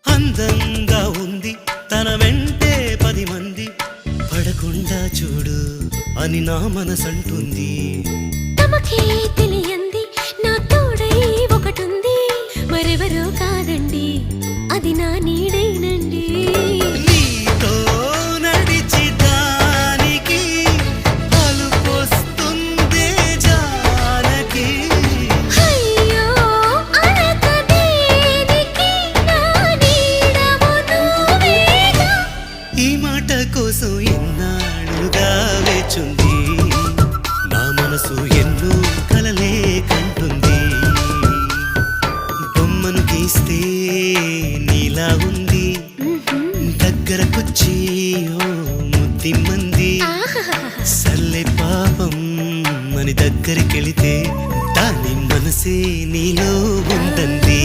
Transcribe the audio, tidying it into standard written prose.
అందంగా ఉంది తన వెంటే 10 మంది పడకుండా చూడు అని నా మనసంటుంది. తమకే తెలియంది నా తోడై ఒకటుంది, మరెవరో కాదండి అది నా నీడైనండి. నీతో నడిచి దానికి అలుపొస్తుందే జానకి. అయ్యో అనక దేనికి నా నీడవు నువ్వేగా. ఈ మాట కోసం ఎన్నాళ్ళుగా వేచుంది నా మనసు, ఎన్నో కలలే కంటుంది. బొమ్మను గీస్తే నీలా ఉంది, దగ్గరకొచ్చి ఓ ముద్దిమ్మంది. సల్లే పాపం అని దగ్గరికెళితే దాని మనసే నీలో ఉందంది.